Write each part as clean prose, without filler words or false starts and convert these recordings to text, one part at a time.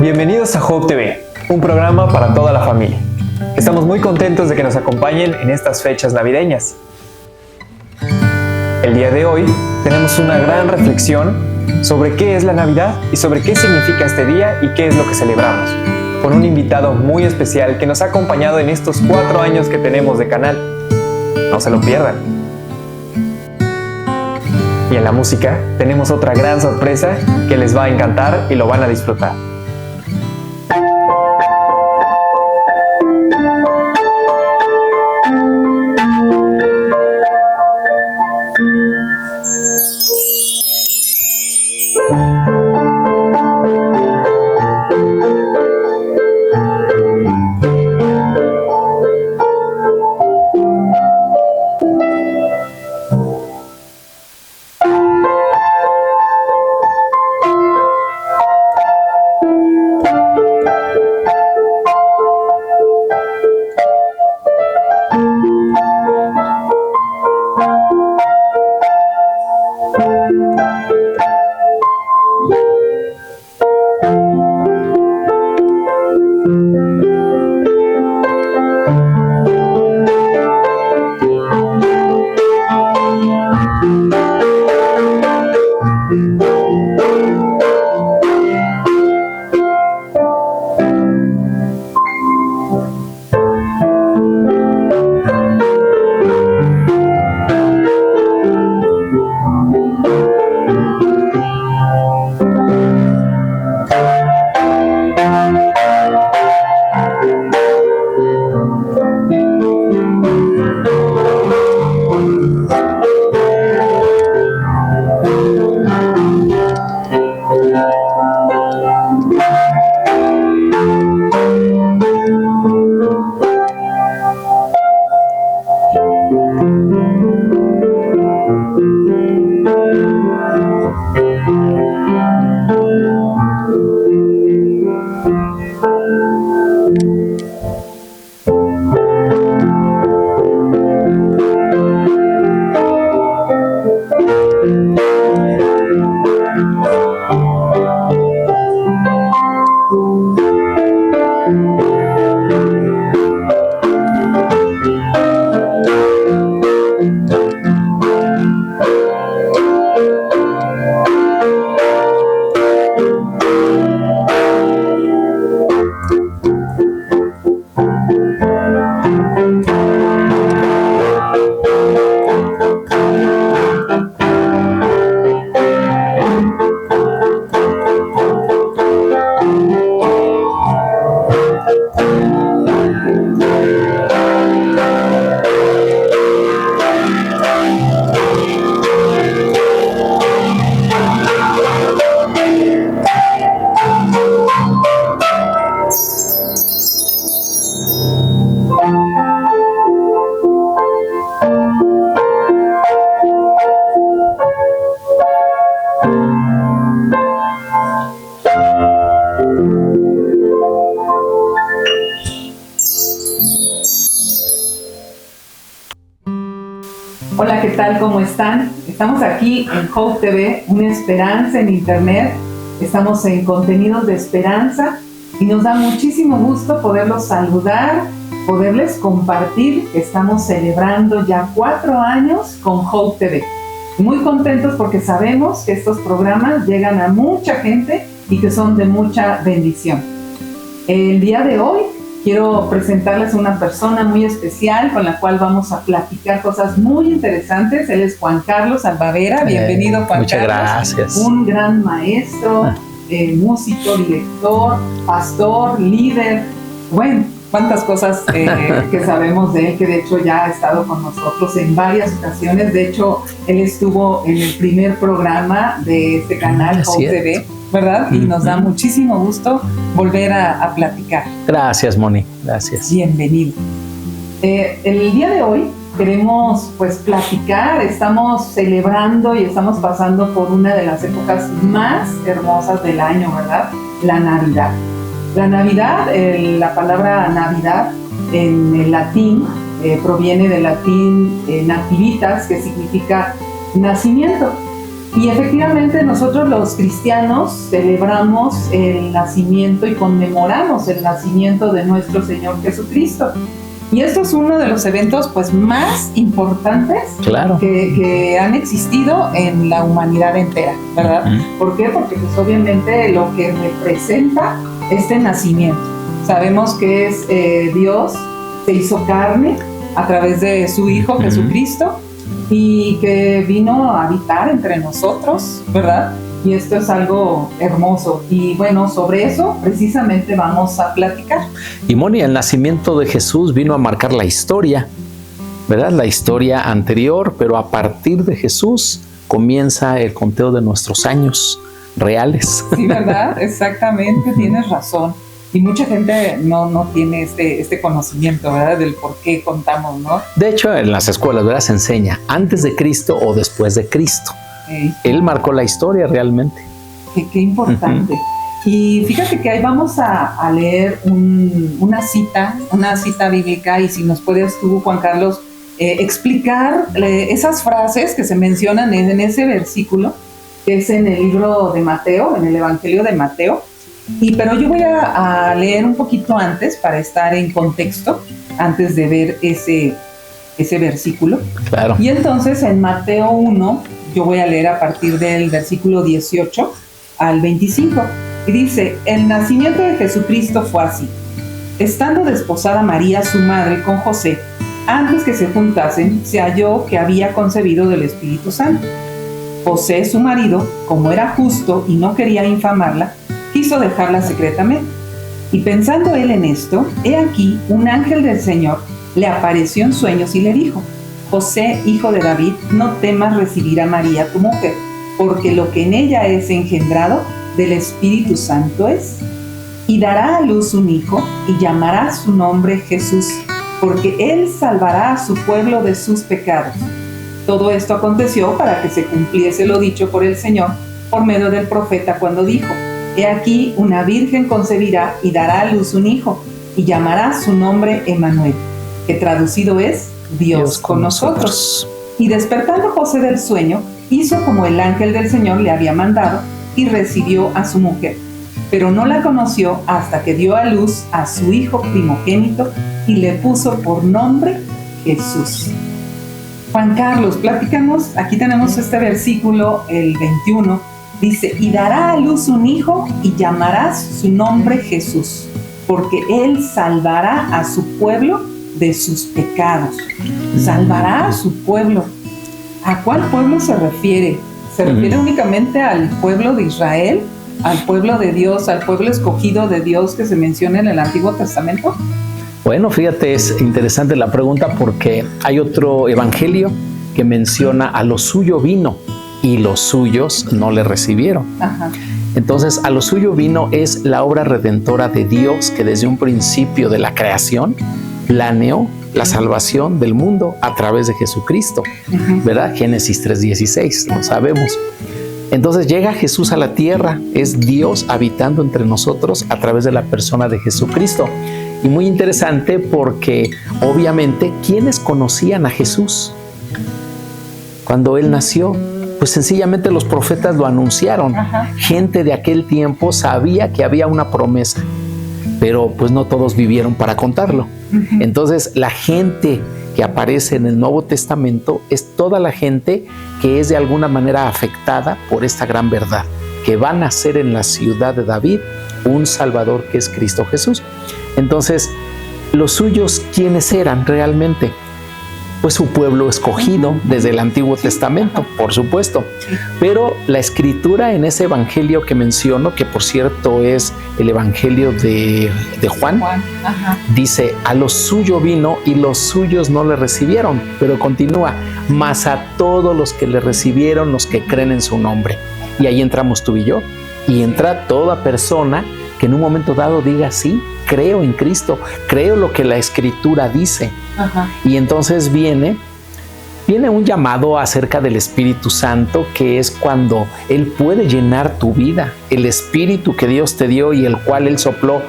Bienvenidos a Hope TV, un programa para toda la familia. Estamos muy contentos de que nos acompañen en estas fechas navideñas. El día de hoy tenemos una gran reflexión sobre qué es la Navidad y sobre qué significa este día y qué es lo que celebramos, con un invitado muy especial que nos ha acompañado en estos 4 años que tenemos de canal. No se lo pierdan. Y en la música tenemos otra gran sorpresa que les va a encantar y lo van a disfrutar. Hola, ¿qué tal? ¿Cómo están? Estamos aquí en Hope TV, una esperanza en internet. Estamos en contenidos de esperanza y nos da muchísimo gusto poderlos saludar, poderles compartir que estamos celebrando ya 4 años con Hope TV. Muy contentos porque sabemos que estos programas llegan a mucha gente y que son de mucha bendición. El día de hoy quiero presentarles a una persona muy especial con la cual vamos a platicar cosas muy interesantes. Él es Juan Carlos Albavera. Bienvenido, Juan muchas Carlos. Muchas gracias. Un gran maestro, músico, director, pastor, líder. Bueno, cuántas cosas que sabemos de él, que de hecho ya ha estado con nosotros en varias ocasiones. De hecho, él estuvo en el primer programa de este canal, Hope TV, ¿verdad? Y nos da muchísimo gusto volver a platicar. Gracias, Moni, gracias. Bienvenido. El día de hoy queremos pues platicar, estamos celebrando y estamos pasando por una de las épocas más hermosas del año, ¿verdad? La Navidad. La Navidad, la palabra Navidad en el latín proviene del latín nativitas, que significa nacimiento. Y efectivamente nosotros los cristianos celebramos el nacimiento y conmemoramos el nacimiento de nuestro Señor Jesucristo. Y esto es uno de los eventos pues más importantes Claro. que han existido en la humanidad entera, ¿verdad? ¿Por qué? Porque pues obviamente lo que representa este nacimiento. Sabemos que es Dios se hizo carne a través de su Hijo Jesucristo y que vino a habitar entre nosotros, ¿verdad? Y esto es algo hermoso. Y bueno, sobre eso precisamente vamos a platicar. Y Moni, el nacimiento de Jesús vino a marcar la historia, ¿verdad? La historia anterior, pero a partir de Jesús comienza el conteo de nuestros años reales. Sí, ¿verdad? Exactamente, tienes razón. Y mucha gente no tiene este conocimiento, ¿verdad? Del por qué contamos, ¿no? De hecho, en las escuelas, ¿verdad? Se enseña antes de Cristo o después de Cristo. Él marcó la historia realmente. Qué importante. Y fíjate que ahí vamos a leer una cita bíblica, y si nos puedes tú, Juan Carlos, explicar esas frases que se mencionan en ese versículo, que es en el libro de Mateo, en el Evangelio de Mateo. Pero yo voy a leer un poquito antes para estar en contexto, antes de ver ese versículo. Claro. Y entonces en Mateo 1, yo voy a leer a partir del versículo 18 al 25. Y dice: el nacimiento de Jesucristo fue así. Estando desposada María, su madre, con José, antes que se juntasen, se halló que había concebido del Espíritu Santo. José, su marido, como era justo y no quería infamarla, quiso dejarla secretamente. Y pensando él en esto, he aquí un ángel del Señor le apareció en sueños y le dijo: José, hijo de David, no temas recibir a María tu mujer, porque lo que en ella es engendrado del Espíritu Santo es. Y dará a luz un hijo, y llamará su nombre Jesús, porque él salvará a su pueblo de sus pecados. Todo esto aconteció para que se cumpliese lo dicho por el Señor por medio del profeta, cuando dijo: he aquí una virgen concebirá y dará a luz un hijo, y llamará su nombre Emmanuel, que traducido es Dios con nosotros. Y despertando José del sueño, hizo como el ángel del Señor le había mandado, y recibió a su mujer. Pero no la conoció hasta que dio a luz a su hijo primogénito, y le puso por nombre Jesús. Juan Carlos, platícanos, aquí tenemos este versículo, el 21, dice: y dará a luz un hijo, y llamarás su nombre Jesús, porque él salvará a su pueblo de sus pecados. Salvará a su pueblo. ¿A cuál pueblo se refiere? ¿Se refiere únicamente al pueblo de Israel? ¿Al pueblo de Dios, al pueblo escogido de Dios que se menciona en el Antiguo Testamento? Bueno, fíjate, es interesante la pregunta, porque hay otro evangelio que menciona: a lo suyo vino y los suyos no le recibieron. Ajá. Entonces, a lo suyo vino es la obra redentora de Dios, que desde un principio de la creación planeó la salvación del mundo a través de Jesucristo, ¿verdad? Génesis 3:16, lo sabemos. Entonces llega Jesús a la tierra, es Dios habitando entre nosotros a través de la persona de Jesucristo. Y muy interesante porque obviamente, ¿quiénes conocían a Jesús cuando Él nació? Pues sencillamente los profetas lo anunciaron. Ajá. Gente de aquel tiempo sabía que había una promesa, pero pues no todos vivieron para contarlo. Entonces la gente que aparece en el Nuevo Testamento es toda la gente que es de alguna manera afectada por esta gran verdad, que va a nacer en la ciudad de David un Salvador, que es Cristo Jesús. Entonces, los suyos, ¿quiénes eran realmente? Pues su pueblo escogido desde el Antiguo Testamento, por supuesto. Pero la escritura en ese evangelio que menciono, que por cierto es el evangelio de Juan, dice: a lo suyo vino y los suyos no le recibieron. Pero continúa: mas a todos los que le recibieron, los que creen en su nombre. Y ahí entramos tú y yo. Y entra toda persona que en un momento dado diga: sí, creo en Cristo, creo lo que la escritura dice. Ajá. Y entonces viene un llamado acerca del Espíritu Santo, que es cuando Él puede llenar tu vida, el Espíritu que Dios te dio y el cual Él sopló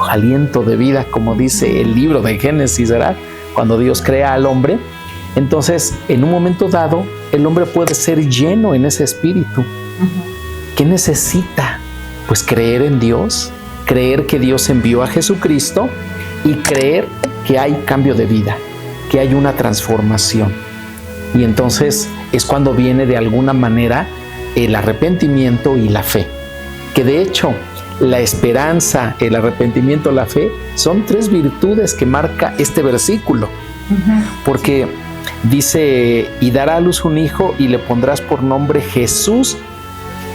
aliento de vida, como dice el libro de Génesis, ¿verdad? Cuando Dios crea al hombre. Entonces, en un momento dado, el hombre puede ser lleno en ese espíritu? ¿Qué necesita? Pues creer en Dios, creer que Dios envió a Jesucristo y creer que hay cambio de vida, que hay una transformación. Y entonces es cuando viene de alguna manera el arrepentimiento y la fe. Que de hecho, la esperanza, el arrepentimiento, la fe, son 3 virtudes que marca este versículo. Porque dice, y dará a luz un hijo y le pondrás por nombre Jesús.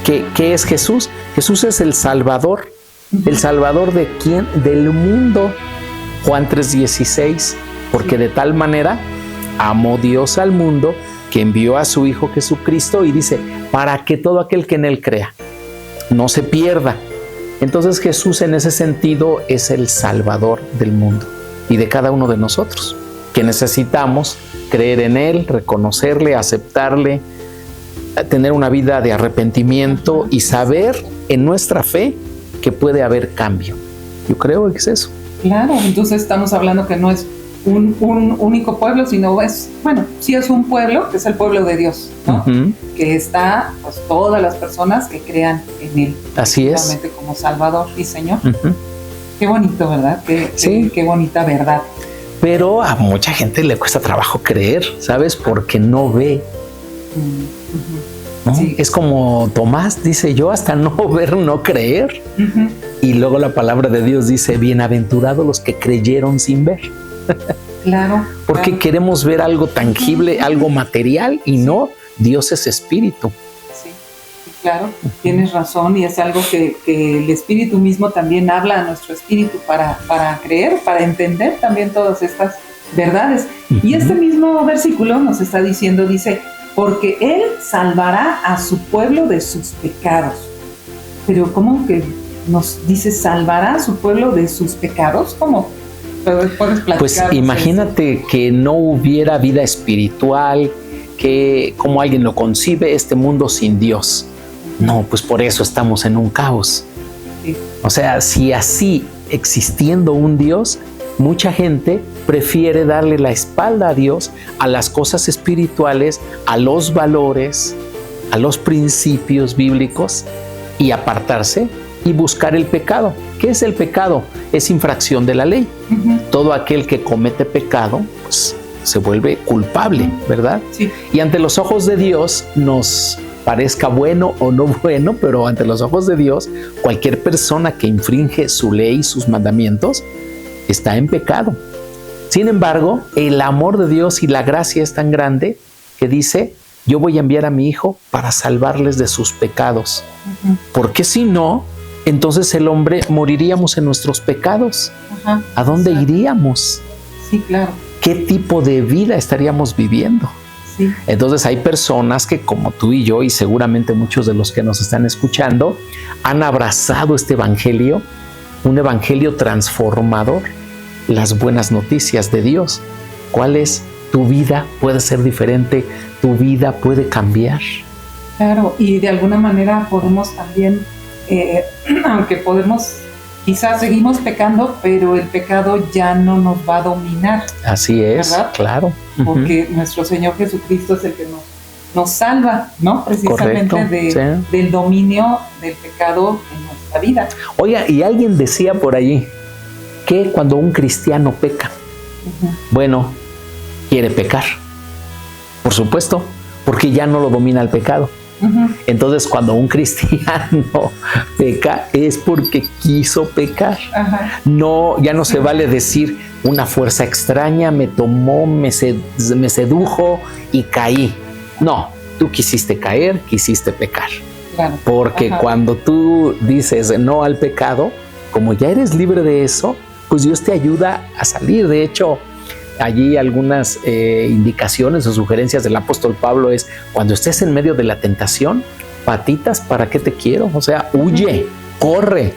¿Qué es Jesús? Jesús es el Salvador. ¿El Salvador de quién? Del mundo. Juan 3:16, porque de tal manera amó Dios al mundo que envió a su Hijo Jesucristo, y dice, para que todo aquel que en Él crea no se pierda. Entonces Jesús en ese sentido es el Salvador del mundo y de cada uno de nosotros, que necesitamos creer en Él, reconocerle, aceptarle, tener una vida de arrepentimiento y saber en nuestra fe que puede haber cambio. Yo creo que es eso. Claro, entonces estamos hablando que no es un único pueblo, sino es, bueno, sí es un pueblo, que es el pueblo de Dios, ¿no? Que está, pues, todas las personas que crean en Él. Así es. Realmente como Salvador y Señor. Qué bonito, ¿verdad? Qué bonita verdad. Pero a mucha gente le cuesta trabajo creer, ¿sabes? Porque no ve. ¿No? Sí. Es como Tomás dice, yo hasta no ver, no creer. Y luego la palabra de Dios dice, bienaventurados los que creyeron sin ver. Claro. Porque queremos ver algo tangible, algo material, y no, Dios es espíritu. Sí, claro, tienes razón, y es algo que el espíritu mismo también habla a nuestro espíritu para creer, para entender también todas estas verdades. Y este mismo versículo nos está diciendo, dice, porque Él salvará a su pueblo de sus pecados. Pero ¿cómo que nos dice salvará a su pueblo de sus pecados? ¿Cómo? ¿Puedes platicar? Pues imagínate que no hubiera vida espiritual, que como alguien lo concibe, este mundo sin Dios. No, pues por eso estamos en un caos. Sí. O sea, si así existiendo un Dios, mucha gente prefiere darle la espalda a Dios, a las cosas espirituales, a los valores, a los principios bíblicos, y apartarse y buscar el pecado. ¿Qué es el pecado? Es infracción de la ley. Todo aquel que comete pecado, pues, se vuelve culpable, ¿verdad? Sí. Y ante los ojos de Dios, nos parezca bueno o no bueno, pero ante los ojos de Dios, cualquier persona que infringe su ley, sus mandamientos, está en pecado. Sin embargo, el amor de Dios y la gracia es tan grande que dice, yo voy a enviar a mi Hijo para salvarles de sus pecados. Porque si no, entonces el hombre moriríamos en nuestros pecados. ¿A dónde iríamos? Sí, claro. ¿Qué tipo de vida estaríamos viviendo? Sí. Entonces hay personas que, como tú y yo, y seguramente muchos de los que nos están escuchando, han abrazado este evangelio, un evangelio transformador, las buenas noticias de Dios. ¿Cuál es? Tu vida puede ser diferente, tu vida puede cambiar. Claro, y de alguna manera podemos también, aunque podemos, quizás seguimos pecando, pero el pecado ya no nos va a dominar. Así es, ¿verdad? Claro. Porque nuestro Señor Jesucristo es el que nos salva, ¿no? Precisamente del dominio del pecado en nuestra vida. Oiga, y alguien decía por allí que cuando un cristiano peca, bueno, quiere pecar, por supuesto, porque ya no lo domina el pecado. Entonces, cuando un cristiano peca, es porque quiso pecar. No, ya no se vale decir una fuerza extraña me tomó, me sedujo y caí. No, tú quisiste caer, quisiste pecar. Claro. Porque cuando tú dices no al pecado, como ya eres libre de eso, pues Dios te ayuda a salir. De hecho, allí algunas indicaciones o sugerencias del apóstol Pablo es, cuando estés en medio de la tentación, patitas, ¿para qué te quiero? O sea, huye, corre.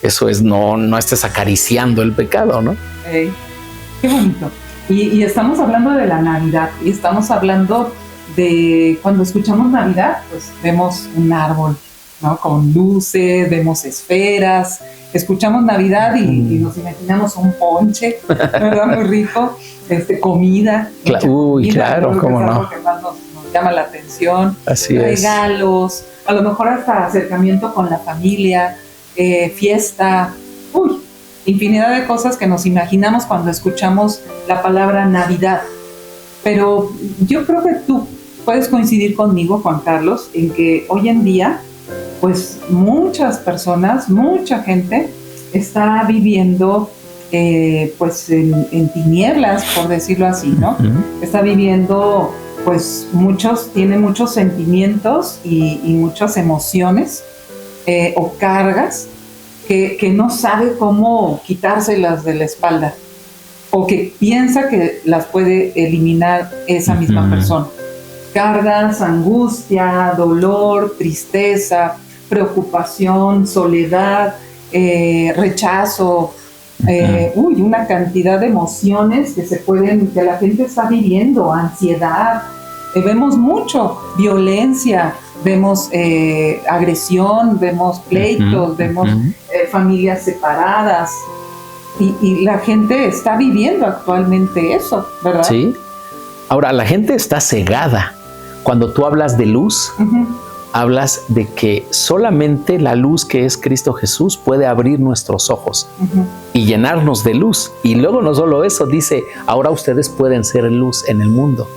Eso es, no estés acariciando el pecado, ¿no? Qué bonito. Y estamos hablando de la Navidad, y estamos hablando de, cuando escuchamos Navidad, pues vemos un árbol, ¿no? Con luces, vemos esferas. Escuchamos Navidad y nos imaginamos un ponche, ¿verdad? Muy rico, comida. Uy, claro, cómo no. Que más nos llama la atención, Así es. regalos, a lo mejor hasta acercamiento con la familia, fiesta, infinidad de cosas que nos imaginamos cuando escuchamos la palabra Navidad. Pero yo creo que tú puedes coincidir conmigo, Juan Carlos, en que hoy en día, pues muchas personas, mucha gente está viviendo pues en tinieblas, por decirlo así, ¿no? Está viviendo, pues tiene muchos sentimientos y muchas emociones o cargas que no sabe cómo quitárselas de la espalda o que piensa que las puede eliminar esa misma persona. Cargas, angustia, dolor, tristeza, preocupación, soledad, rechazo, una cantidad de emociones que la gente está viviendo, ansiedad. Vemos mucho violencia, vemos agresión, vemos pleitos, vemos familias separadas y la gente está viviendo actualmente eso, ¿verdad? Sí. Ahora, la gente está cegada. Cuando tú hablas de luz, hablas de que solamente la luz que es Cristo Jesús puede abrir nuestros ojos y llenarnos de luz. Y luego no solo eso, dice, ahora ustedes pueden ser luz en el mundo.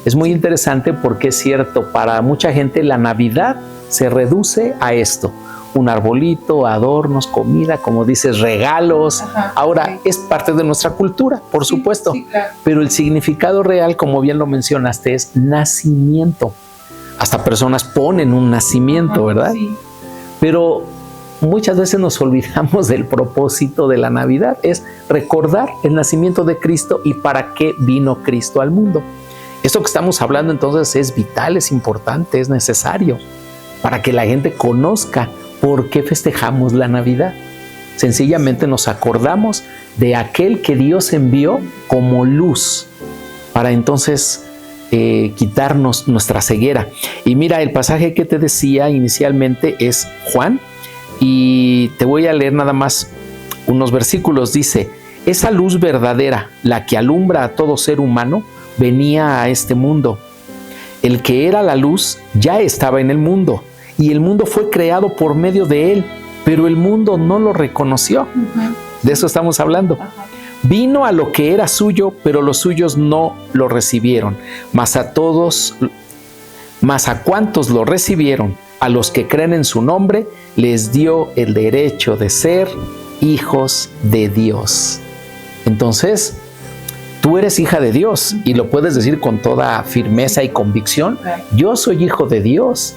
Es muy interesante porque es cierto, para mucha gente la Navidad se reduce a esto. Un arbolito, adornos, comida, como dices, regalos. Ahora, es parte de nuestra cultura, por supuesto. Sí, claro. Pero el significado real, como bien lo mencionaste, es nacimiento. Hasta personas ponen un nacimiento, ¿verdad? Sí. Pero muchas veces nos olvidamos del propósito de la Navidad. Es recordar el nacimiento de Cristo y para qué vino Cristo al mundo. Esto que estamos hablando entonces es vital, es importante, es necesario para que la gente conozca por qué festejamos la Navidad. Sencillamente nos acordamos de aquel que Dios envió como luz para entonces quitarnos nuestra ceguera. Y mira, el pasaje que te decía inicialmente es Juan, y te voy a leer nada más unos versículos. Dice, esa luz verdadera, la que alumbra a todo ser humano, venía a este mundo. El que era la luz ya estaba en el mundo, y el mundo fue creado por medio de él, pero el mundo no lo reconoció. De eso estamos hablando. Vino a lo que era suyo, pero los suyos no lo recibieron. Mas a cuantos lo recibieron, a los que creen en su nombre, les dio el derecho de ser hijos de Dios. Entonces, tú eres hija de Dios y lo puedes decir con toda firmeza y convicción. Yo soy hijo de Dios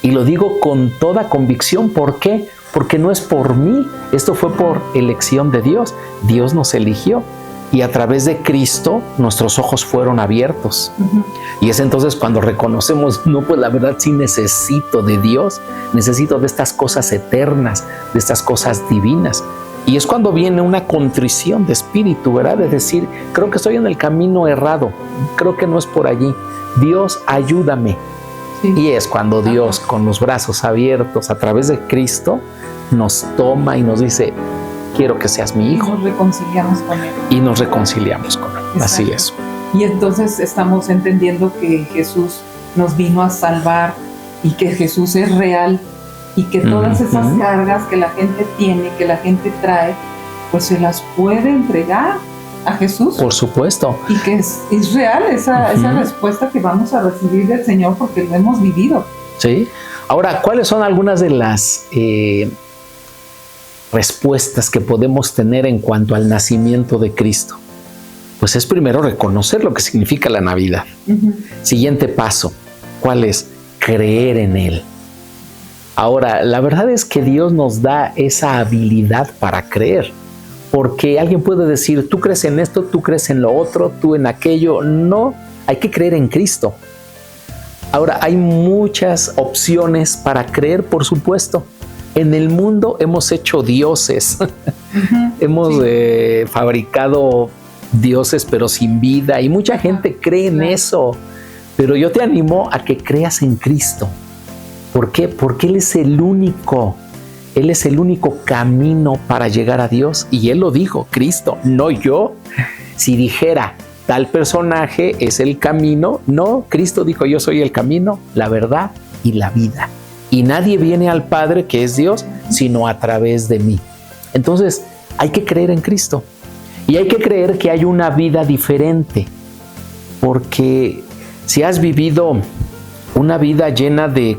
y lo digo con toda convicción. ¿Por qué? Porque no es por mí, esto fue por elección de Dios. Dios nos eligió y a través de Cristo nuestros ojos fueron abiertos. Y es entonces cuando reconocemos, no, pues la verdad sí necesito de Dios, necesito de estas cosas eternas, de estas cosas divinas. Y es cuando viene una contrición de espíritu, ¿verdad? De decir, creo que estoy en el camino errado, creo que no es por allí. Dios, ayúdame. Sí. Y es cuando Dios, con los brazos abiertos a través de Cristo, nos toma y nos dice, quiero que seas mi hijo. Y nos reconciliamos con Él. Y nos reconciliamos con Él. Exacto. Así es. Y entonces estamos entendiendo que Jesús nos vino a salvar y que Jesús es real. Y que todas esas cargas que la gente tiene, que la gente trae, pues se las puede entregar a Jesús. Por supuesto. Y que es real esa respuesta que vamos a recibir del Señor porque lo hemos vivido. Sí. Ahora, ¿cuáles son algunas de las respuestas que podemos tener en cuanto al nacimiento de Cristo? Pues es primero reconocer lo que significa la Navidad. Siguiente paso, ¿cuál es? Creer en Él. Ahora, la verdad es que Dios nos da esa habilidad para creer, porque alguien puede decir, tú crees en esto, tú crees en lo otro, tú en aquello. No, hay que creer en Cristo. Ahora, hay muchas opciones para creer, por supuesto. En el mundo hemos hecho dioses, hemos fabricado dioses pero sin vida, y mucha gente cree en eso. Pero yo te animo a que creas en Cristo. ¿Por qué? Porque Él es el único camino para llegar a Dios. Y Él lo dijo, Cristo, no yo. Si dijera, tal personaje es el camino. No, Cristo dijo, yo soy el camino, la verdad y la vida. Y nadie viene al Padre, que es Dios, sino a través de mí. Entonces, hay que creer en Cristo. Y hay que creer que hay una vida diferente. Porque si has vivido una vida llena de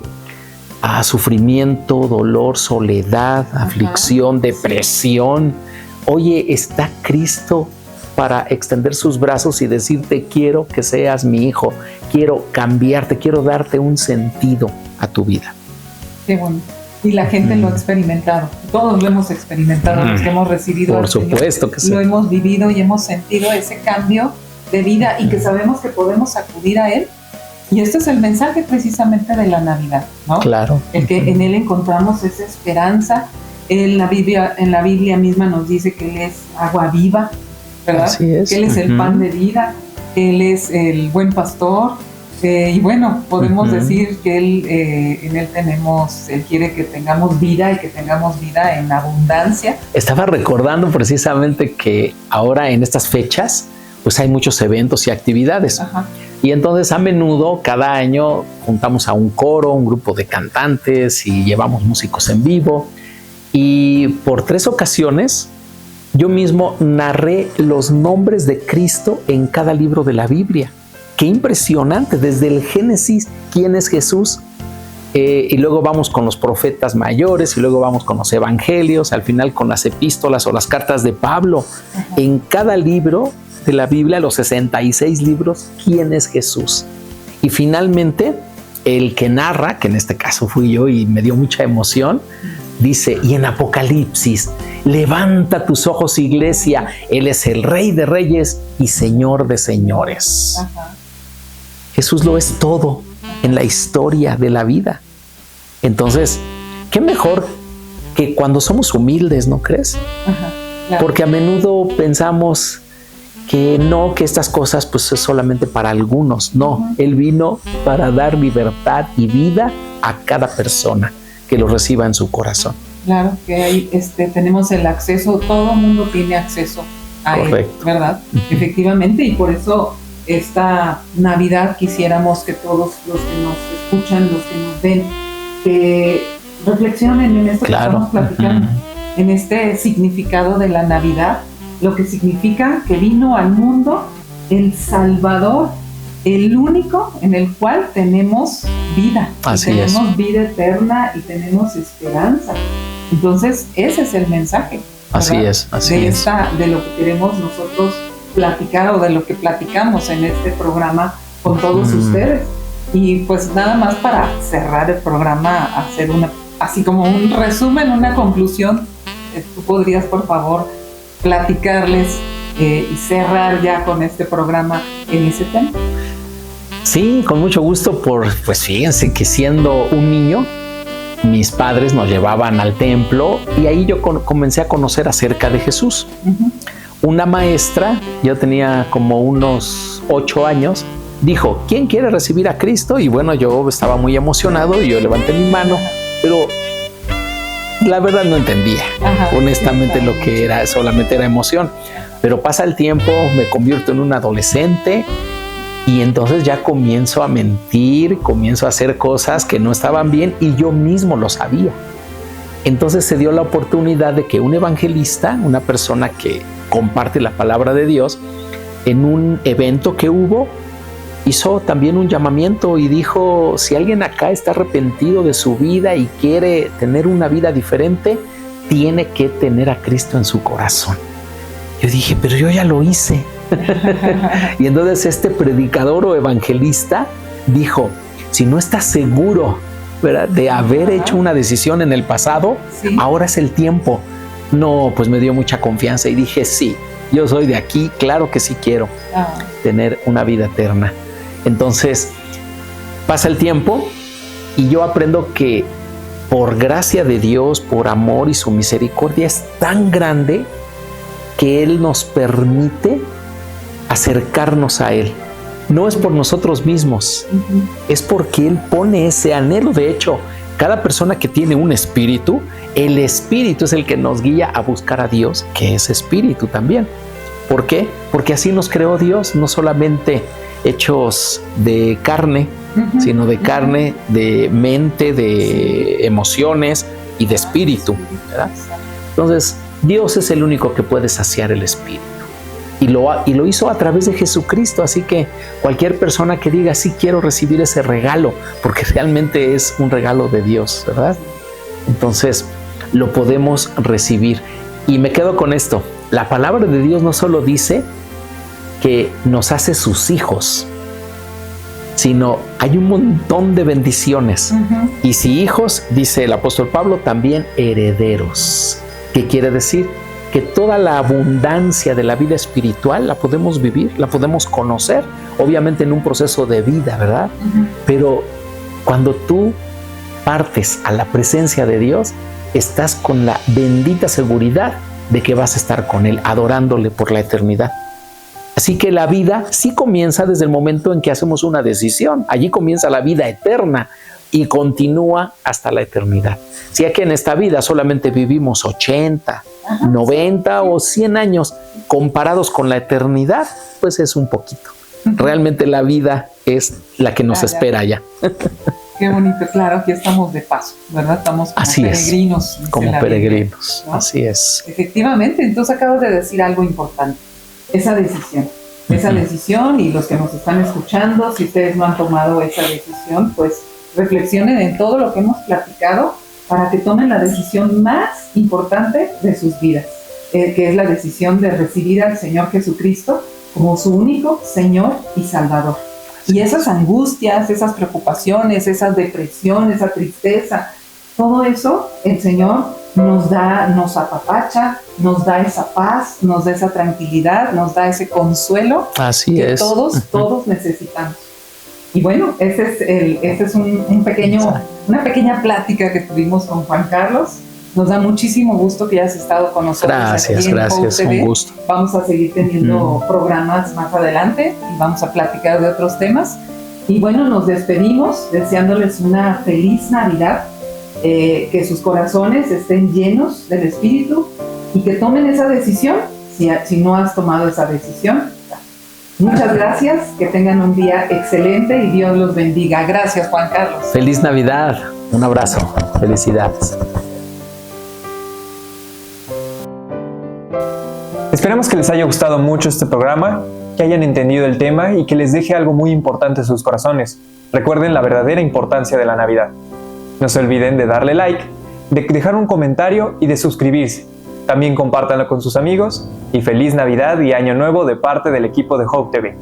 sufrimiento, dolor, soledad, aflicción, depresión, oye, está Cristo para extender sus brazos y decirte, quiero que seas mi hijo, quiero cambiarte, quiero darte un sentido a tu vida. Qué bueno. Y la gente lo ha experimentado. Todos lo hemos experimentado, los que hemos recibido. Por supuesto que sí. Lo hemos vivido y hemos sentido ese cambio de vida y que sabemos que podemos acudir a Él. Y este es el mensaje precisamente de la Navidad, ¿no? Claro. El que en Él encontramos esa esperanza. En la Biblia misma nos dice que Él es agua viva, ¿verdad? Así es. Que Él es el pan de vida, que Él es el buen pastor. Y bueno, podemos decir que en Él Él quiere que tengamos vida y que tengamos vida en abundancia. Estaba recordando precisamente que ahora en estas fechas, pues hay muchos eventos y actividades. Ajá. Y entonces a menudo, cada año, juntamos a un coro, un grupo de cantantes y llevamos músicos en vivo. Y por 3 ocasiones, yo mismo narré los nombres de Cristo en cada libro de la Biblia. Qué impresionante, desde el Génesis, quién es Jesús, y luego vamos con los profetas mayores, y luego vamos con los evangelios, al final con las epístolas o las cartas de Pablo. Ajá. En cada libro de la Biblia, los 66 libros, quién es Jesús. Y finalmente, el que narra, que en este caso fui yo y me dio mucha emoción, dice, y en Apocalipsis, levanta tus ojos, iglesia, Él es el Rey de Reyes y Señor de Señores. Ajá. Jesús lo es todo en la historia de la vida. Entonces, qué mejor que cuando somos humildes, ¿no crees? Ajá, claro. Porque a menudo pensamos que no, que estas cosas pues es solamente para algunos. No, Él vino para dar libertad y vida a cada persona que lo reciba en su corazón. Claro, que ahí tenemos el acceso, todo el mundo tiene acceso a Correcto. Él, ¿verdad? Efectivamente, y por eso esta Navidad quisiéramos que todos los que nos escuchan, los que nos ven, que reflexionen en esto que estamos platicando, en este significado de la Navidad, lo que significa que vino al mundo el Salvador, el único en el cual tenemos vida. Así tenemos vida eterna y tenemos esperanza. Entonces, ese es el mensaje. Así ¿verdad? es, así es. De lo que queremos nosotros platicar o de lo que platicamos en este programa con todos ustedes. Y pues nada más para cerrar el programa, hacer así como un resumen, una conclusión. ¿Tú podrías, por favor, platicarles y cerrar ya con este programa en ese tema? Sí, con mucho gusto. Pues fíjense que siendo un niño, mis padres nos llevaban al templo y ahí yo comencé a conocer acerca de Jesús. Una maestra, yo tenía como unos 8 años, dijo, ¿quién quiere recibir a Cristo? Y bueno, yo estaba muy emocionado y yo levanté mi mano, pero la verdad no entendía, honestamente, lo que era, solamente era emoción. Pero pasa el tiempo, me convierto en un adolescente y entonces ya comienzo a mentir, comienzo a hacer cosas que no estaban bien y yo mismo lo sabía. Entonces se dio la oportunidad de que un evangelista, una persona que comparte la palabra de Dios, en un evento que hubo, hizo también un llamamiento y dijo, si alguien acá está arrepentido de su vida y quiere tener una vida diferente, tiene que tener a Cristo en su corazón. Yo dije, pero yo ya lo hice. Y entonces este predicador o evangelista dijo, si no estás seguro, ¿verdad?, de haber hecho una decisión en el pasado, ahora es el tiempo. No, pues me dio mucha confianza y dije, sí, yo soy de aquí, claro que sí quiero tener una vida eterna. Entonces pasa el tiempo y yo aprendo que por gracia de Dios, por amor y su misericordia es tan grande que Él nos permite acercarnos a Él. No es por nosotros mismos, es porque Él pone ese anhelo. De hecho, cada persona que tiene un espíritu, el espíritu es el que nos guía a buscar a Dios, que es espíritu también. ¿Por qué? Porque así nos creó Dios, no solamente hechos de carne, sino de carne, de mente, de emociones y de espíritu, ¿verdad? Entonces, Dios es el único que puede saciar el espíritu. Y lo hizo a través de Jesucristo, así que cualquier persona que diga, sí quiero recibir ese regalo, porque realmente es un regalo de Dios, ¿verdad? Entonces, lo podemos recibir. Y me quedo con esto, la palabra de Dios no solo dice que nos hace sus hijos, sino hay un montón de bendiciones. Y si hijos, dice el apóstol Pablo, también herederos. ¿Qué quiere decir? Que toda la abundancia de la vida espiritual la podemos vivir, la podemos conocer, obviamente en un proceso de vida, ¿verdad? Pero cuando tú partes a la presencia de Dios, estás con la bendita seguridad de que vas a estar con Él, adorándole por la eternidad. Así que la vida sí comienza desde el momento en que hacemos una decisión. Allí comienza la vida eterna y continúa hasta la eternidad. Si es que en esta vida solamente vivimos 80, 90 o 100 años comparados con la eternidad, pues es un poquito. Realmente la vida es la que nos espera allá. Qué bonito, claro, aquí estamos de paso, ¿verdad? Estamos como peregrinos. Como peregrinos, ¿no? Así es. Efectivamente, entonces acabas de decir algo importante, esa decisión. Esa decisión, y los que nos están escuchando, si ustedes no han tomado esa decisión, pues reflexionen en todo lo que hemos platicado para que tomen la decisión más importante de sus vidas, que es la decisión de recibir al Señor Jesucristo como su único Señor y Salvador. Y esas angustias, esas preocupaciones, esa depresión, esa tristeza, todo eso el Señor nos da, nos apapacha, nos da esa paz, nos da esa tranquilidad, nos da ese consuelo. Así que es. Todos necesitamos. Y bueno, este es una pequeña plática que tuvimos con Juan Carlos. Nos da muchísimo gusto que hayas estado con nosotros. Gracias, un gusto. Vamos a seguir teniendo programas más adelante y vamos a platicar de otros temas. Y bueno, nos despedimos deseándoles una feliz Navidad, que sus corazones estén llenos del Espíritu y que tomen esa decisión si no has tomado esa decisión. Muchas gracias, que tengan un día excelente y Dios los bendiga. Gracias, Juan Carlos. Feliz Navidad, un abrazo, felicidades. Esperamos que les haya gustado mucho este programa, que hayan entendido el tema y que les deje algo muy importante en sus corazones. Recuerden la verdadera importancia de la Navidad. No se olviden de darle like, de dejar un comentario y de suscribirse. También compártanlo con sus amigos y feliz Navidad y Año Nuevo de parte del equipo de Hope TV.